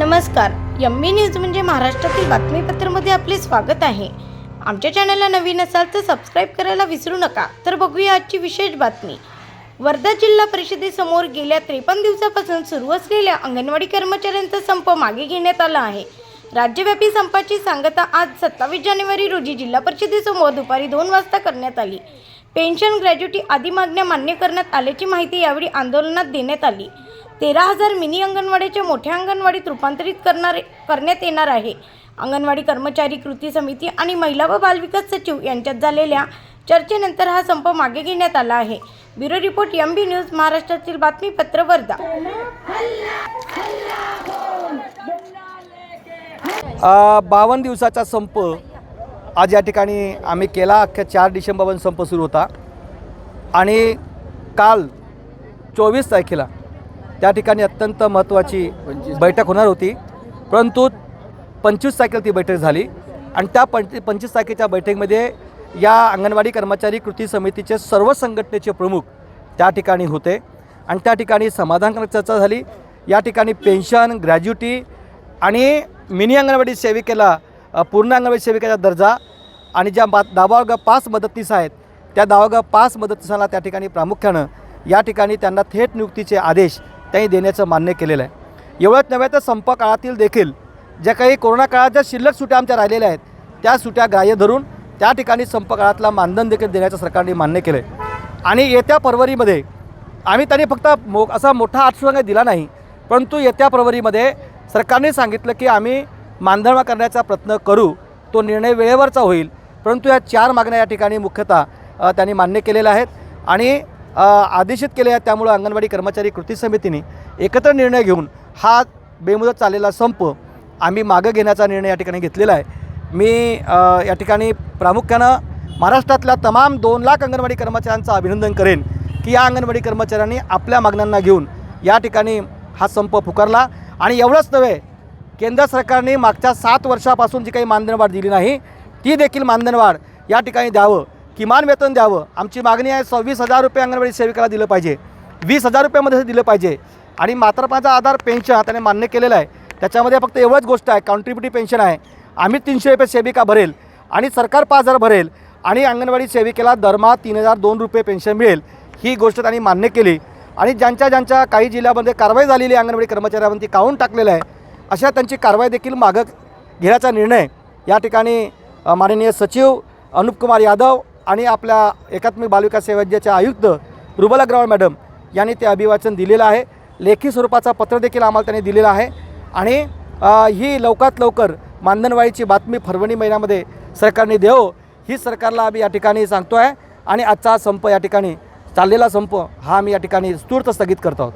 नमस्कार, MB. News म्हणजे महाराष्ट्रातील बातमीपत्रामध्ये आपले स्वागत आहे। आमच्या चॅनलला नवीन असाल तर सबस्क्राइब करायला विसरू नका। तर बघूया आजची विशेष बातमी। वर्धा जिल्हा परिषदेसमोर गेल्या 53 दिवसापासून सुरू असलेल्या अंगणवाडी कर्मचाऱ्यांचा संप मागे घेण्यात आला आहे। राज्यव्यापी संपाची सांगता आज 27 जानेवारी रोजी जिल्हा परिषदेसमोर दुपारी 2 वाजता करण्यात आली। पेन्शन, ग्रॅज्युटी आदी मागण्या मान्य करण्यात आल्याची माहिती यावेळी आंदोलनात देण्यात आली। 13,000 मिनी अंगणवाडीच्या मोठ्या अंगणवाडीत रूपांतरित करण्यात येणार आहे। अंगणवाडी कर्मचारी कृती समिती आणि महिला व बालविकास सचिव यांच्यात झालेल्या चर्चेनंतर हा संप मागे घेण्यात आला आहे। Bureau report, MB. न्यूज, महाराष्ट्रातील बातमीपत्र, वर्धा। 52 दिवसाचा संप आज या ठिकाणी आम्ही केला। अख्ख्या 4 डिसेंबरपासून संप सुरू होता आणि काल 24 तारखेला त्या ठिकाणी अत्यंत महत्त्वाची बैठक होणार होती, परंतु 25 तारखेला ती बैठक झाली आणि त्या 25 तारखेच्या बैठकीमध्ये या अंगणवाडी कर्मचारी कृती समितीचे सर्व संघटनेचे प्रमुख त्या ठिकाणी होते आणि त्या ठिकाणी समाधानकारक चर्चा झाली। या ठिकाणी पेन्शन, ग्रॅज्युटी आणि मिनी अंगणवाडी सेविकेला पूर्ण अंगणवाडी सेविकेचा दर्जा आणि ज्या 10 वर्ग 5 मदतनीस आहेत त्या 10 वर्ग 5 मदतनीसांना त्या ठिकाणी प्रामुख्यानं या ठिकाणी त्यांना थेट नियुक्तीचे आदेश त्यांनी देण्याचं मान्य केलेलं आहे। एवढंच नव्हे तर संप काळातील देखील ज्या काही कोरोना काळात ज्या शिल्लक सुट्या आमच्या राहिलेल्या आहेत त्या सुट्या ग्राह्य धरून त्या ठिकाणी संप काळातला मानधन देखील देण्याचं सरकारने मान्य केलं आहे। आणि येत्या फरवरीमध्ये आम्ही त्यांनी फक्त असा मोठा आश्वासन दिला नाही, परंतु येत्या फरवरीमध्ये सरकारने सांगितलं की आम्ही मानधन करण्याचा प्रयत्न करू, तो निर्णय वेळेवरचा होईल। परंतु या 4 मागण्या या ठिकाणी मुख्यतः त्यांनी मान्य केलेल्या आहेत आणि आदेशित केले आहेत। त्यामुळे अंगणवाडी कर्मचारी कृती समितीने एकत्र निर्णय घेऊन हा बेमुदत चाललेला संप आम्ही मागं घेण्याचा निर्णय या ठिकाणी घेतलेला आहे। मी या ठिकाणी प्रामुख्यानं महाराष्ट्रातल्या तमाम 2 लाख अंगणवाडी कर्मचाऱ्यांचं अभिनंदन करेन की या अंगणवाडी कर्मचाऱ्यांनी आपल्या मागण्यांना घेऊन या ठिकाणी हा संप पुकारला। आणि एवढंच नव्हे, केंद्र सरकारने मागच्या 7 वर्षापासून जी काही मानधनवाढ दिली नाही ती देखील मानधनवाढ या ठिकाणी द्यावं, किमान वेतन द्यावं। आमची मागणी आहे 26,000 रुपये अंगणवाडी सेविकाला दिलं पाहिजे, 20,000 रुपयामध्ये दिलं पाहिजे आणि मातृत्वाचा आधार पेन्शन त्याने मान्य केलेलं आहे। त्याच्यामध्ये फक्त एवढंच गोष्ट आहे, कॉन्ट्रीब्युटिव्ह पेन्शन आहे। आम्ही 300 रुपये सेविका भरेल आणि सरकार 5,000 भरेल आणि अंगणवाडी सेविकेला दरमहा 3,002 रुपये पेन्शन मिळेल, ही गोष्ट त्यांनी मान्य केली। आणि ज्यांच्या काही जिल्ह्यामध्ये कारवाई झालेली अंगणवाडी कर्मचाऱ्यांवरती काढून टाकलेलं आहे अशा त्यांची कारवाई देखील मागं घेण्याचा निर्णय या ठिकाणी माननीय सचिव अनुप कुमार यादव आणि आपल्या एकात्मिक बालविकास सेवाचे आयुक्त रुबल अग्रवाल मॅडम यांनी ते अभिवाचन दिलेलं आहे। लेखी स्वरूपाचा पत्र देखील आम्हाला त्यांनी दिलेलं आहे आणि ही लवकरात लवकर मानधनवाढीची बातमी फरवरी महिन्यामध्ये सरकारने द्यावं ही सरकारला आम्ही या ठिकाणी सांगतो आहे। आणि आजचा संप या ठिकाणी चाललेला संप हा आम्ही या ठिकाणी तूर्त स्थगित करतो आहोत।